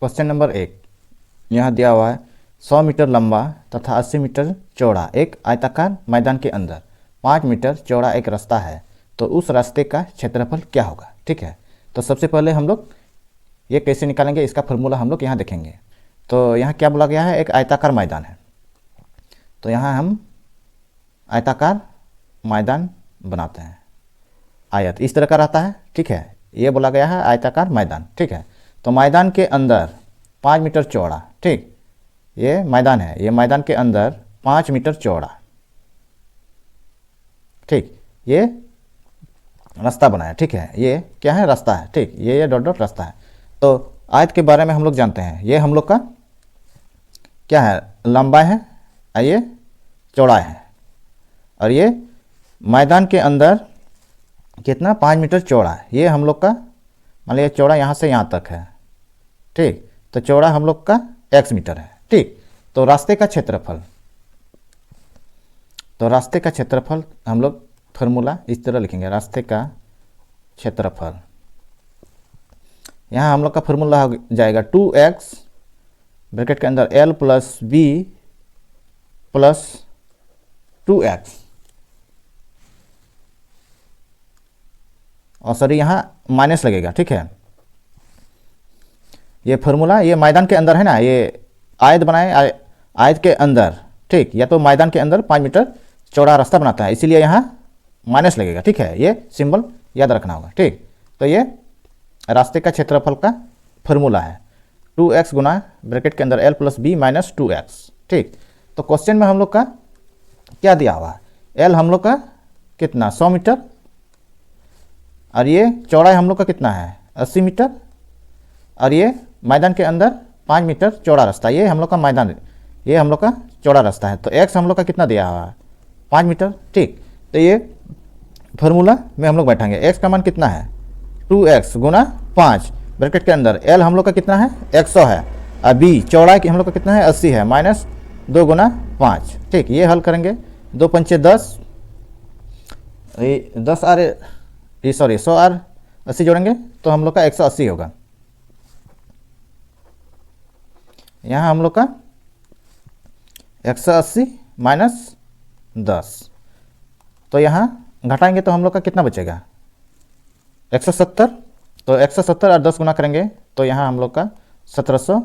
Question number 1 यहाँ दिया हुआ है 100 मीटर लंबा तथा 80 मीटर चौड़ा एक आयताकार मैदान के अंदर 5 मीटर चौड़ा एक रास्ता है, तो उस रास्ते का क्षेत्रफल क्या होगा। ठीक है, तो सबसे पहले हम लोग ये कैसे निकालेंगे, इसका फॉर्मूला हम लोग यहाँ देखेंगे। तो यहाँ क्या बोला गया है, एक आयताकार मैदान है, तो यहाँ हम आयताकार मैदान बनाते हैं। आयत इस तरह का रहता है। ठीक है, ये बोला गया है आयताकार मैदान। ठीक है, तो मैदान के अंदर 5 मीटर चौड़ा, ठीक, ये मैदान है, ये मैदान के अंदर 5 मीटर चौड़ा, ठीक, ये रास्ता बनाया। ठीक है, ये क्या है, रास्ता है। ठीक, ये डॉट डॉट रास्ता है। तो आयत के बारे में हम लोग जानते हैं, ये हम लोग का क्या है, लंबाई है, और ये चौड़ाई है, और ये मैदान के अंदर कितना 5 मीटर चौड़ा है। ये हम लोग का मान लिया चौड़ा यहाँ से यहाँ तक है। ठीक, तो चौड़ा हम लोग का x मीटर है। ठीक, तो रास्ते का क्षेत्रफल, तो रास्ते का क्षेत्रफल हम लोग फार्मूला इस तरह लिखेंगे, रास्ते का क्षेत्रफल। यहाँ हम लोग का फार्मूला हो जाएगा 2x ब्रैकेट के अंदर l plus B plus 2x, और सॉरी यहाँ माइनस लगेगा। ठीक है, ये फार्मूला ये मैदान के अंदर है ना, ये आयत बनाए, आयत के अंदर, ठीक, या तो मैदान के अंदर 5 मीटर चौड़ा रास्ता बनाता है, इसीलिए यहाँ माइनस लगेगा। ठीक है, ये सिंबल याद रखना होगा। ठीक, तो ये रास्ते का क्षेत्रफल का फार्मूला है 2x गुना ब्रैकेट के अंदर l plus B minus 2x। ठीक, तो क्वेश्चन में हम लोग का क्या दिया हुआ है, l हम लोग का कितना 100 मीटर, और ये चौड़ाई हम लोग का कितना है 80 मीटर, और ये मैदान के अंदर 5 मीटर चौड़ा रास्ता, ये हम लोग का मैदान, ये हम लोग का चौड़ा रास्ता है। तो x हम लोग का कितना दिया हुआ है 5 मीटर। ठीक, तो ये फार्मूला में हम लोग बैठाएंगे, x का मान कितना है 2x गुना 5 ब्रैकेट के अंदर l हम लोग का कितना है 100 है, और b चौड़ाई की हम लोग का कितना है 80 है, माइनस 2 गुना 5। ठीक, ये हल करेंगे, 2 पंचे 10, 10 और ये सॉरी 100 और 80 जोड़ेंगे तो हम लोग का 180 होगा। यहाँ हम लोग का 180 माइनस 10, तो यहाँ घटाएंगे तो हम लोग का कितना बचेगा 170, तो 170 और 10 गुना करेंगे तो यहाँ हम लोग का 1700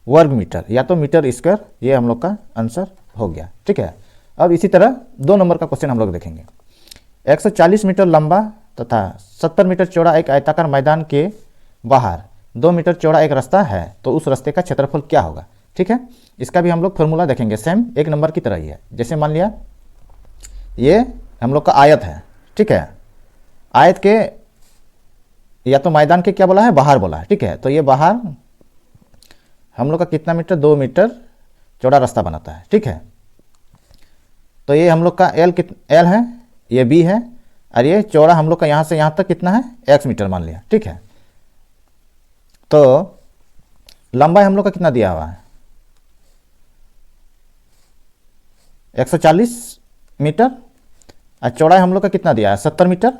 वर्ग मीटर या तो मीटर स्क्वायर, ये हम लोग का आंसर हो गया। ठीक है, अब इसी तरह 2 नंबर का क्वेश्चन हम लोग देखेंगे। 140 मीटर लंबा तथा 70 मीटर चौड़ा एक आयताकार मैदान के बाहर 2 मीटर चौड़ा एक रास्ता है, तो उस रास्ते का क्षेत्रफल क्या होगा। ठीक है, इसका भी हम लोग फार्मूला देखेंगे, सेम 1 नंबर की तरह ही है। जैसे मान लिया ये हम लोग का आयत है। ठीक है, आयत के या तो मैदान के क्या बोला है, बाहर बोला है। ठीक है, तो ये बाहर हम लोग का कितना मीटर 2 मीटर चौड़ा रास्ता बनाता है। ठीक है, तो ये हम लोग का l है, ये b है, और ये चौड़ा हम लोग का यहाँ से यहाँ तक कितना है x मीटर मान लिया। ठीक है, तो लंबाई हम लोग का कितना दिया हुआ है 140 मीटर, और चौड़ाई हम लोग का कितना दिया है 70 मीटर,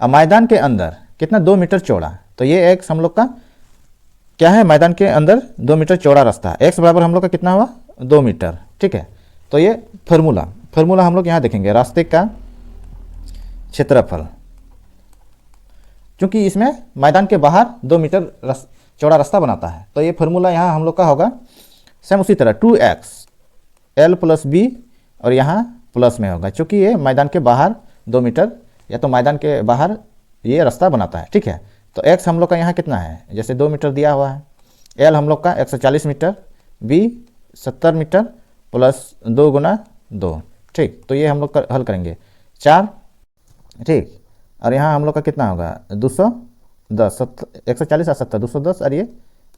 और मैदान के अंदर कितना 2 मीटर चौड़ा, तो ये x हम लोग का क्या है, मैदान के अंदर 2 मीटर चौड़ा रास्ता है, x बराबर हम लोग का कितना हुआ 2 मीटर। ठीक है, तो ये फार्मूला हम लोग यहाँ देखेंगे, रास्ते का क्षेत्रफल, क्योंकि इसमें मैदान के बाहर 2 मीटर चौड़ा रास्ता बनाता है, तो ये फार्मूला यहाँ हम लोग का होगा सेम उसी तरह 2x l प्लस बी, और यहाँ प्लस में होगा क्योंकि ये मैदान के बाहर 2 मीटर या तो मैदान के बाहर ये रास्ता बनाता है। ठीक है, तो x हम लोग का यहाँ कितना है, जैसे 2 मीटर दिया हुआ है, l हम लोग का 140 मीटर, b 70 मीटर प्लस 2 गुना 2। ठीक, तो ये हम लोग हल करेंगे 4। ठीक, और यहाँ हम लोग का कितना होगा 210, 140 और 70 210, और ये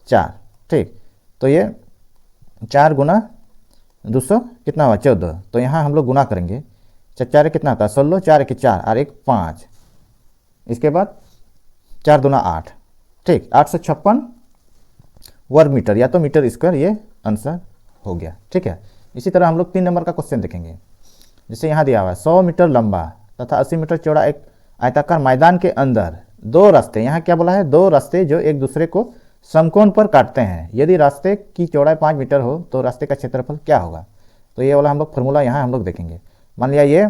4। ठीक, तो ये 4 गुना 200 कितना हुआ 14, तो यहाँ हम लोग गुना करेंगे, 4 कितना होता है 16, 4 1 4 और 1 5, इसके बाद 4 दूना 8। ठीक, 856 वर्ग मीटर या तो मीटर स्क्वायर, ये आंसर हो गया। ठीक है, इसी तरह हम लोग 3 नंबर का क्वेश्चन देखेंगे। जैसे यहाँ दिया हुआ है 100 मीटर लंबा तथा 80 मीटर चौड़ा एक आयताकार मैदान के अंदर 2 रास्ते, यहाँ क्या बोला है 2 रास्ते जो एक दूसरे को समकोण पर काटते हैं, यदि रास्ते की चौड़ाई 5 मीटर हो तो रास्ते का क्षेत्रफल क्या होगा। तो ये वाला हम लोग फॉर्मूला यहाँ हम लोग देखेंगे। मान लिया ये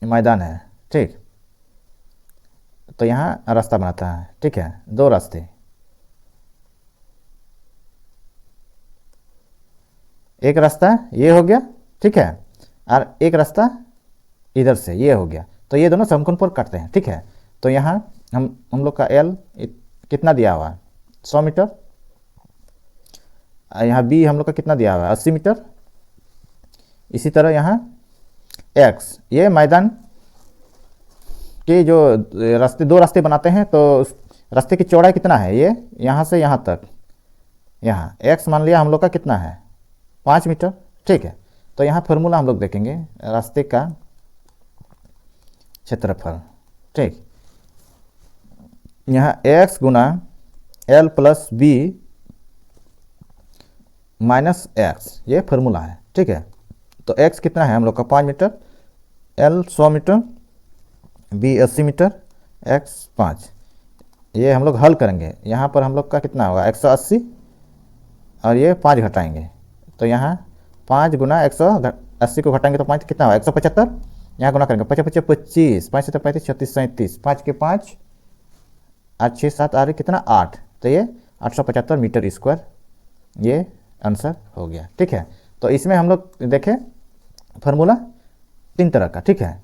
मैदान है, ठीक, तो यहाँ रास्ता बनाता है, ठीक है, दो रास्ते, एक रास्ता ये हो गया, ठीक है, और एक रास्ता इधर से ये हो गया, तो ये दोनों समकोण पर काटते हैं, ठीक है। तो यहाँ हम लोग का एल कितना दिया हुआ है 100 मीटर, यहाँ बी हम लोग का कितना दिया हुआ है 80 मीटर। इसी तरह यहाँ एक्स, ये मैदान के जो रास्ते, दो रास्ते बनाते हैं तो रास्ते की चौड़ाई कितना है, ये यहाँ से यहाँ तक, यहाँ एक्स मान लिया हम लोग का कितना है 5 मीटर, ठीक है। तो यहाँ फार्मूला हम लोग देखेंगे रास्ते का क्षेत्रफल, ठीक, यहाँ x गुना L plus B minus X, ये फार्मूला है, ठीक है। तो x कितना है हम लोग का 5 metre, l 100 metre, b 80 metre, x 5। ये हम लोग हल करेंगे, यहाँ पर हम लोग का कितना होगा 180 और ये 5 घटाएंगे, तो यहाँ 5 गुना 180 को घटाएंगे तो 5 कितना होगा 175, यहाँ गुना करेंगे 5 5 25, 5 7 35 36 37, 5 के 5 8 6 7 8 कितना 8, तो ये 875 मीटर स्क्वायर ये आंसर हो गया, ठीक है। तो इसमें हम लोग देखें फार्मूला 3 तरह का, ठीक है।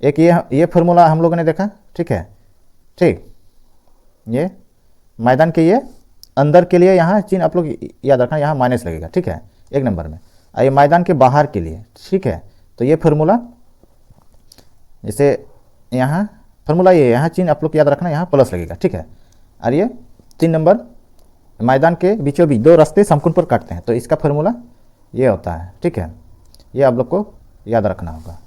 एक ये फार्मूला हम लोगों ने देखा, ठीक है, ठीक, ये मैदान के ये अंदर के लिए यहाँ चिन्ह आप लोग याद रखना, यहाँ माइनस लगेगा, ठीक है, 1 नंबर में। और ये मैदान के बाहर के लिए, ठीक है, तो ये फार्मूला जैसे यहाँ फार्मूला ये यहाँ चिन्ह आप लोग याद रखना, यहाँ प्लस लगेगा, ठीक है। और ये 3 नंबर मैदान के बीचों बीच दो रास्ते समकोण पर काटते हैं, तो इसका फार्मूला ये होता है, ठीक है। ये आप लोग को याद रखना होगा।